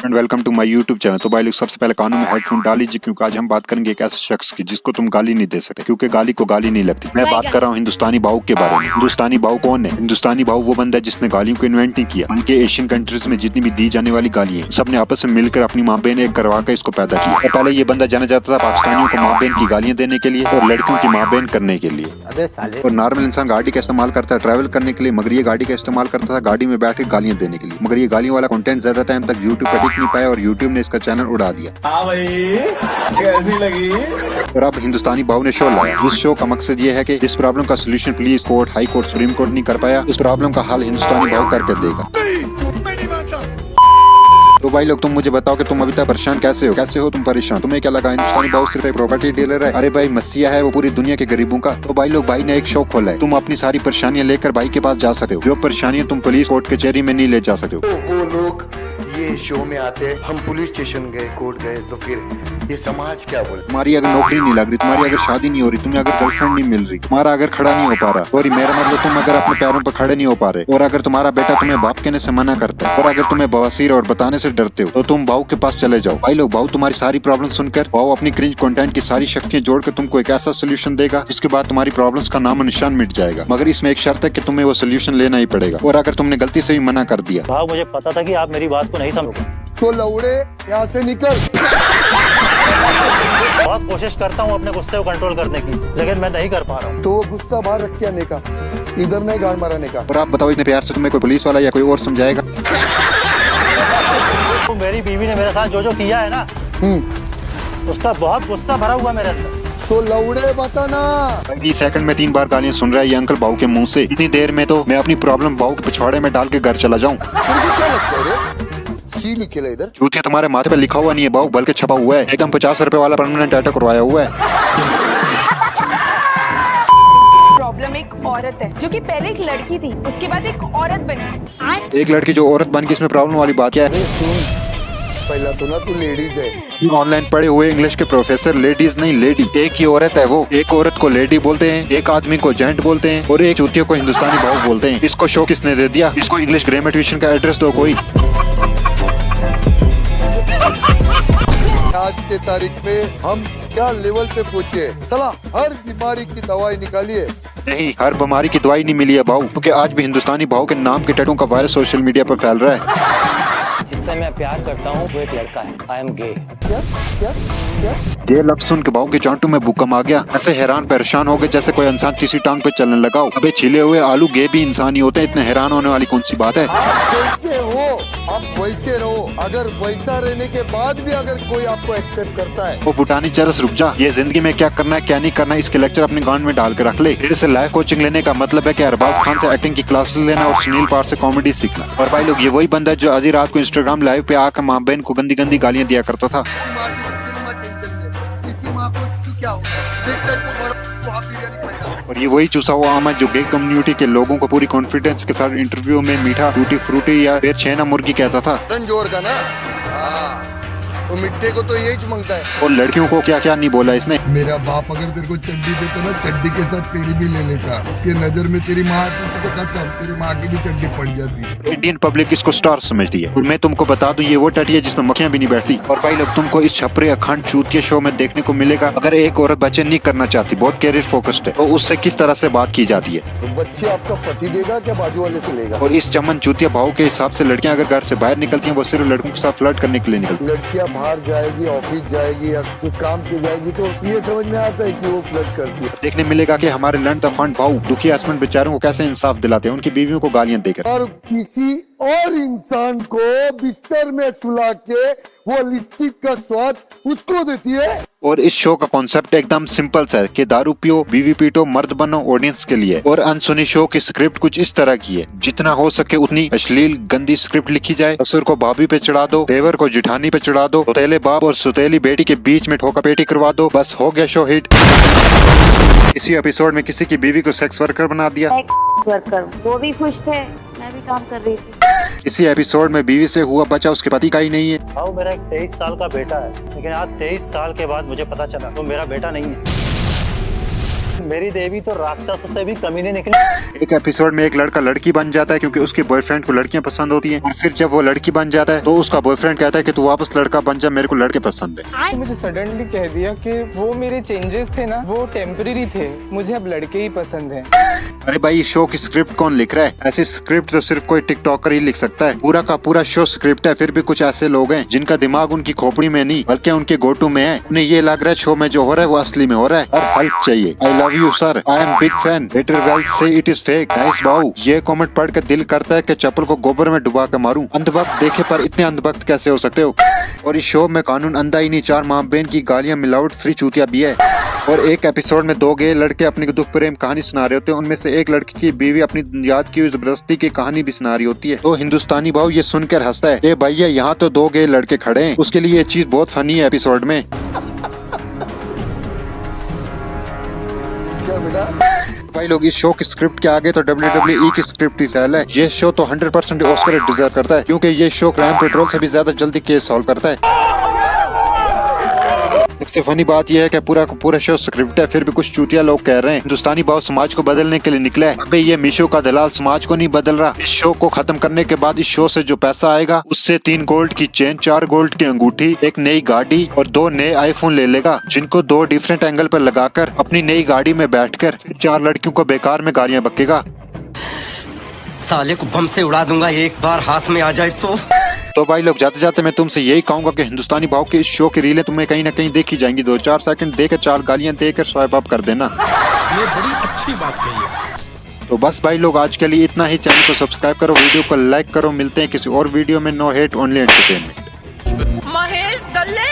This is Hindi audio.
And welcome to my YouTube channel. तो भाई लोग सबसे पहले कानून में हेडफोन डाल लीजिए, क्योंकि आज हम बात करेंगे एक ऐसे शख्स की जिसको तुम गाली नहीं दे सकते, क्योंकि गाली को गाली नहीं लगती। मैं बात कर रहा हूँ हिंदुस्तानी भाऊ के बारे में। हिंदुस्तानी भाऊ कौन है? हिंदुस्तानी भाऊ वो बंदा है जिसने गालियों को इन्वेंट नहीं किया। उनके एशियन कंट्रीज में जितनी भी दी जाने वाली गाली है, सबने आपस में मिलकर अपनी माँ बहन एक करवा कर इसको पैदा किया। और पहले ये बंदा जाना जाता था पाकिस्तानियों को माँ बहन की गालियाँ देने के लिए और लड़कियों की माँ बहन करने के लिए। और नॉर्मल इंसान गाड़ी का इस्तेमाल करता है ट्रैवल करने के लिए, मगर ये गाड़ी का इस्तेमाल करता था गाड़ी में बैठ के गालियाँ देने के लिए। मगर ये गालियों वाला कंटेंट ज्यादा टाइम तक यूट्यूब पर टिक नहीं पाया और यूट्यूब ने इसका चैनल उड़ा दिया। हाँ भाई, कैसी लगी? और अब हिंदुस्तानी भाऊ ने शो लाया, जिस शो का मकसद ये है कि जिस प्रॉब्लम का solution police court, high court, supreme court नहीं कर पाया, उस प्रॉब्लम का हल हिंदुस्तानी भाऊ करके देगा। तो भाई लोग तुम मुझे बताओ कि तुम अभी तक परेशान कैसे हो तुम परेशान? तुम्हें क्या लगा हिंदुस्तानी भाऊ सिर्फ एक प्रॉपर्टी डीलर है? अरे भाई मसीहा है वो पूरी दुनिया के गरीबों का। तो भाई लोग भाई ने एक शो खोला है, तुम अपनी सारी परेशानियां लेकर भाई के पास जा सकते हो, जो परेशानियां तुम पुलिस कोर्ट कचहरी में नहीं ले जा सकते हो। वो लोग ये शो में आते, हम पुलिस स्टेशन गए, कोर्ट गए, तो फिर ये समाज क्या बोले? तुम्हारी अगर नौकरी नहीं लग रही, तुम्हारी अगर शादी नहीं हो रही, तुम्हें अगर गर्लफ्रेंड नहीं मिल रही, तुम्हारा अगर खड़ा नहीं हो पा रहा, और मेरा मतलब तुम अगर अपने पैरों पर खड़े नहीं हो पा रहे, और अगर तुम्हारा बेटा तुम्हें बाप कहने से मना करता है, और अगर तुम्हें बवासीर और बताने से डरते हो, तो तुम भाऊ के पास चले जाओ। भाई लोग भाऊ तुम्हारी सारी प्रॉब्लम सुनकर भाऊ अपनी क्रिंज कंटेंट की सारी शक्तियां जोड़कर तुमको एक ऐसा सोल्यूशन देगा जिसके बाद तुम्हारी प्रॉब्लम्स का नाम निशान मिट जाएगा। मगर इसमें एक शर्त है कि तुम्हें वो सोल्यूशन लेना ही पड़ेगा, और अगर तुमने गलती से भी मना कर दिया। भाव मुझे पता था कि आप मेरी बात को नहीं समझोगे, तो लौड़े यहाँ से निकल। बहुत कोशिश करता हूँ अपने गुस्से को कंट्रोल करने की, लेकिन मैं नहीं कर पा रहा हूँ। तो वो गुस्सा बाहर रख के आने का, इधर नहीं गाड़ मारने का। और आप बताओ इतने प्यार से तुम्हें कोई पुलिस वाला या कोई और समझाएगा? तो मेरी बीवी ने मेरे साथ जो जो किया है ना, उसका बहुत गुस्सा भरा हुआ मेरे अंदर। तो लौड़े बताना। 30 सेकंड में 3 बार गालियां सुन रहा है ये अंकल भाऊ के मुंह से। इतनी देर में तो मैं अपनी प्रॉब्लम भाऊ के पिछवाड़े में डाल के घर चला जाऊं। तुमको क्या लगता है रे? सी लिखे इधर जूतिया तुम्हारे माथे पे लिखा हुआ नहीं है भाऊ, बल्कि छपा हुआ है। एकदम 50 रुपए वाला परमानेंट टैटू करवाया हुआ है। प्रॉब्लम एक औरत है जो कि पहले एक लड़की थी, उसके बाद एक औरत बनी। एक लड़की जो औरत बन के, इसमें प्रॉब्लम वाली बात क्या है? पहला तो ना तू लेडीज है। ऑनलाइन पढ़े हुए इंग्लिश के प्रोफेसर लेडीज नहीं लेडी। एक ही औरत है वो। एक औरत को लेडी बोलते हैं, एक आदमी को जेंट बोलते हैं, और एक चूतियों को हिंदुस्तानी भाऊ बोलते हैं। इसको शो किसने दे दिया? इसको इंग्लिश ग्रामर ट्यूशन का एड्रेस दो कोई। आज के तारीख में हम क्या लेवल पे पहुँचे? साला हर बीमारी की दवाई निकालिए। नहीं, हर बीमारी की दवाई नहीं मिली है भाऊ, क्योंकि आज भी हिंदुस्तानी भाऊ के नाम के टैटू का वायरस सोशल मीडिया पर फैल रहा है। जिससे मैं प्यार करता हूँ वो एक लड़का है। I am gay. क्या क्या क्या? ये लफ्ज सुन के भाऊ के चांटू में भूकंप आ गया। ऐसे हैरान परेशान हो गए जैसे कोई इंसान तीसरी टांग पे चलने लगा हो। अबे छिले हुए आलू गे भी इंसान ही होते हैं, इतने हैरान होने वाली कौन सी बात है? आप वैसे हो, आप वैसे रहो। अगर वैसा रहने के बाद भी अगर कोई आपको एक्सेप्ट करता है, वो भूटानी चरस रुक जा। ये जिंदगी में क्या करना है क्या नहीं करना है, इसके लेक्चर अपने गांड में डाल के रख ले। फिर से लाइफ कोचिंग लेने का मतलब है कि अरबाज खान से एक्टिंग की क्लासेस लेना और सुनील पार से कॉमेडी सीखना। और भाई लोग ये वही बंदा है जो आधी रात को इंस्टाग्राम लाइव पे आकर माँ बहन को गंदी गंदी गालियां दिया करता था। और ये वही चूसा हुआ आम है जो गे कम्युनिटी के लोगों को पूरी कॉन्फिडेंस के साथ इंटरव्यू में मीठा टूटी फ्रूटी या फिर छेना मुर्गी कहता था। रंजोर का ना, हाँ, वो मिट्टे को तो यही मांगता है। और लड़कियों को क्या क्या नहीं बोला इसने। मेरा बाप अगर तेरे को चड्डी देता ना, चड्डी के साथ तेरी भी ले लेता। कि नजर में तेरी माँ आती तो खत्म, तेरी माँ की भी चड्डी पड़ जाती। इंडियन पब्लिक इसको स्टार समझती है, और मैं तुमको बता दूं ये वो टटी है जिसमें मक्खियां भी नहीं बैठती। और भाई लोग तुमको इस छपरे अखंड चूतिया शो में देखने को मिलेगा। अगर एक औरत बच्चे नहीं करना चाहती, बहुत कैरियर फोकस्ड है, तो उससे किस तरह से बात की जाती है। तो बच्चे आपका पति देगा क्या बाजू वाले से लेगा? और इस चमन चूतिया भाव के हिसाब से लड़कियां अगर घर से बाहर निकलती हैं, वो सिर्फ लड़कों के साथ फ्लर्ट करने के लिए निकलती हैं। लड़कियां बाहर जाएगी, ऑफिस जाएगी या कुछ काम से जाएगी, तो ये समझ में आता है कि वो फ्लर्ट करती है। देखने मिलेगा कि हमारे लर्न द फंड भाऊ दुखी हस्बैंड बेचारों को कैसे इंसाफ दिलाते हैं, उनकी बीवियों को गालियां देकर। और किसी और इंसान को बिस्तर में सुला के वो लिपस्टिक का स्वाद उसको देती है। और इस शो का कॉन्सेप्ट एकदम सिंपल सा है कि दारू पियो, बीवी पीटो, मर्द बनो ऑडियंस के लिए। और अनसुनी शो की स्क्रिप्ट कुछ इस तरह की है, जितना हो सके उतनी अश्लील गंदी स्क्रिप्ट लिखी जाए। ससुर को भाभी पे चढ़ा दो, देवर को जिठानी पे चढ़ा दो, सुतेले बाप और सुतेली बेटी के बीच में ठोका पेटी करवा दो, बस हो गया शो हिट। इसी एपिसोड में किसी की बीवी को सेक्स वर्कर बना दिया। वर्कर वो भी खुश थे, मैं भी काम कर रही थी। इसी एपिसोड में बीवी से हुआ बच्चा उसके पति का ही नहीं है। भाव मेरा एक 23 साल का बेटा है, लेकिन आज 23 साल के बाद मुझे पता चला तो मेरा बेटा नहीं है। मेरी देवी तो राक्षस से भी कमी नहीं निकली। एक एपिसोड में एक लड़का लड़की बन जाता है क्योंकि उसके बॉयफ्रेंड को लड़कियां पसंद होती हैं, और फिर जब वो लड़की बन जाता है तो उसका बॉयफ्रेंड कहता है कि तू वापस लड़का बन जा, मेरे को लड़के पसंद है। मुझे सडनली कह दिया कि वो मेरे चेंजेस थे ना वो टेम्परेरी थे, मुझे अब लड़के ही पसंद हैं। अरे भाई, इस शो की स्क्रिप्ट कौन लिख रहा है? ऐसी स्क्रिप्ट तो सिर्फ कोई टिकटॉकर ही लिख सकता है। पूरा का पूरा शो स्क्रिप्ट है, फिर भी कुछ ऐसे लोग हैं जिनका दिमाग उनकी खोपड़ी में नहीं बल्कि उनके गोटू में है। उन्हें ये लग रहा है शो में जो हो रहा है वो असली में हो रहा है और हेल्प चाहिए। I love you sir, I am big fan, better well से इट इज फेक, नाइस बाऊ। ये कमेंट पढ़ के दिल करता है कि चप्पल को गोबर में डुबा के मारूं। अंधभक्त देखे पर इतने अंधभक्त कैसे हो सकते हो? और इस शो में कानून अंधा ही नहीं, 4 माँ बहन की गालियां मिलावट फ्री चूतिया भी है। और एक एपिसोड में 2 गे लड़के अपनी दुख प्रेम कहानी सुना रहे होते हैं। उनमें से एक लड़की की बीवी अपनी याद की हुई जबरदस्ती की कहानी भी सुना रही होती है। तो हिंदुस्तानी भाव ये सुनकर हंसता है, ए भैया यहाँ तो 2 गे लड़के खड़े हैं। उसके लिए ये चीज बहुत फनी है एपिसोड में। क्या बेटा? भाई लोग, इस शो की स्क्रिप्ट के आगे तो WWE की स्क्रिप्ट ही फेल है। ये शो तो 100% ऑस्कर डिजर्व करता है क्योंकि ये शो क्राइम पेट्रोल से भी ज्यादा जल्दी केस सॉल्व करता है। सबसे फनी बात यह है कि पूरा का पूरा शो स्क्रिप्ट है, फिर भी कुछ चूतिया लोग कह रहे हैं हिंदुस्तानी भाव समाज को बदलने के लिए निकला है। अबे ये मीशो का दलाल समाज को नहीं बदल रहा। इस शो को खत्म करने के बाद इस शो से जो पैसा आएगा उससे 3 गोल्ड की चेन, 4 गोल्ड की अंगूठी, एक नई गाड़ी और 2 नए आईफोन ले लेगा, जिनको 2 डिफरेंट एंगल पर लगाकर अपनी नई गाड़ी में बैठकर 4 लड़कियों को बेकार में गालियां बकेगा। साले को बम से उड़ा दूंगा एक बार हाथ में आ जाए तो भाई लोग, जाते जाते मैं तुमसे यही कहूंगा कि हिंदुस्तानी भाव के इस शो की रीलें तुम्हें कहीं ना कहीं देखी जाएंगी। 2-4 सेकंड देकर 4 गालियां देकर स्वाइप अप कर देना। ये बड़ी अच्छी बात कही है। तो बस भाई लोग, आज के लिए इतना ही। चैनल को सब्सक्राइब करो, वीडियो को लाइक करो। मिलते हैं किसी और वीडियो में। No hate, only entertainment. Mahesh दल्ले